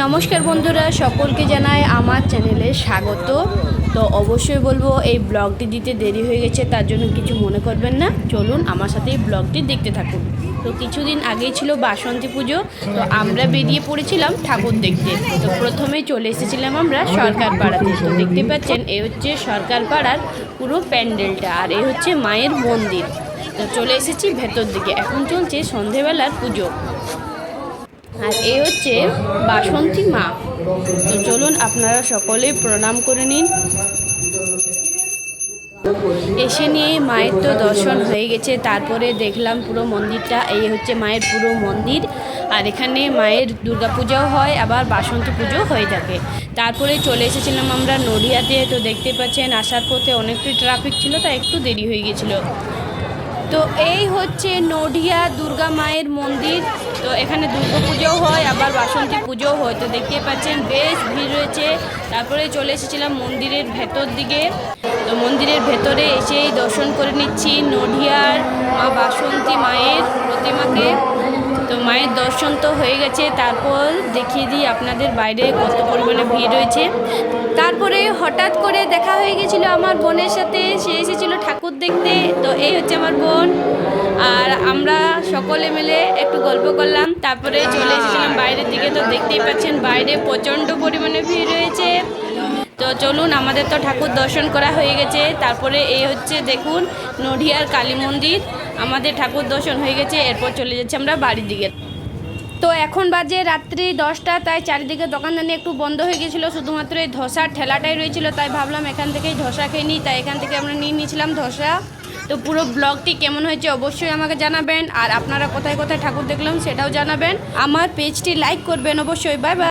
নমস্কার বন্ধুরা, সকলকে জানাই আমার চ্যানেলে স্বাগত। তো অবশ্যই বলবো এই ব্লগটি দিতে দেরি হয়ে গেছে, তার জন্য কিছু মনে করবেন না। চলুন আমার সাথে এই ব্লগটি দেখতে থাকুন। তো কিছুদিন আগেই ছিল বাসন্তী পুজো, তো আমরা বেরিয়ে পড়েছিলাম ঠাকুর দেখতে। তো প্রথমেই চলে এসেছিলাম আমরা সরকার পাড়াতে। তো দেখতে পাচ্ছেন এই হচ্ছে সরকার পাড়ার পুরো প্যান্ডেলটা, আর এই হচ্ছে মায়ের মন্দির। তো চলে এসেছি ভেতর দিকে, এখন চলছে সন্ধেবেলার পুজো। আর এই হচ্ছে বাসন্তী মা। তো চলুন আপনারা সকলে প্রণাম করে নিন। এসে নিয়ে মায়ের তো দর্শন হয়ে গেছে, তারপরে দেখলাম পুরো মন্দিরটা। এই হচ্ছে মায়ের পুরো মন্দির, আর এখানে মায়ের দুর্গাপূজাও হয়, আবার বাসন্তী পুজো হয়ে থাকে। তারপরে চলে এসেছিলাম আমরা নডিয়াতে। তো দেখতে পাচ্ছেন আসার পথে অনেকটাই ট্রাফিক ছিল, তাই একটু দেরি হয়ে গেছিলো। তো এই হচ্ছে নডিয়া দুর্গা মায়ের মন্দির। তো এখানে দুর্গা পুজোও হয়, আবার বাসন্তী পুজোও হয়। তো দেখতে পাচ্ছেন বেশ ভিড় রয়েছে। তারপরে চলে এসেছিলাম মন্দিরের ভেতর দিকে। তো মন্দিরের ভেতরে এসেই দর্শন করে নিচ্ছি নডিয়ার মা বাসন্তী মায়ের প্রতিমাকে। তো মায়ের দর্শন তো হয়ে গেছে, তারপর দেখিয়ে দিই আপনাদের বাইরে কত পরিমাণে ভিড় রয়েছে। তারপরে হঠাৎ করে দেখা হয়ে গেছিলো আমার বোনের সাথে, সে এসেছিলো ঠাকুর দেখতে। তো এই হচ্ছে আমার বোন, আর আমরা সকলে মিলে একটু গল্প করলাম। তারপরে চলে এসেছিলাম বাইরের দিকে। তো দেখতেই পাচ্ছেন বাইরে প্রচণ্ড পরিমাণে ভিড় রয়েছে। তো চলুন, আমাদের তো ঠাকুর দর্শন করা হয়ে গেছে। তারপরে এই হচ্ছে দেখুন নডিয়ার কালী মন্দির। আমাদের ঠাকুর দর্শন হয়ে গেছে, এরপর চলে যাচ্ছি আমরা বাড়ির দিকে। তো এখন বাজে রাত্রি 10টা, তাই চারিদিকে দোকানদানি একটু বন্ধ হয়ে গেছিলো, শুধুমাত্র এই ধোসার ঠেলাটাই রয়েছিল। তাই ভাবলাম এখান থেকেই ধোসা খেয়ে নিই, তাই এখান থেকে আমরা নিয়ে নিয়েছিলাম ধোসা। তো পুরো ব্লগটি কেমন হয়েছে অবশ্যই আমাকে জানাবেন, আর আপনারা কোথায় কোথায় ঠাকুর দেখলাম সেটাও জানাবেন। আমার পেজটি লাইক করবেন অবশ্যই। Bye bye.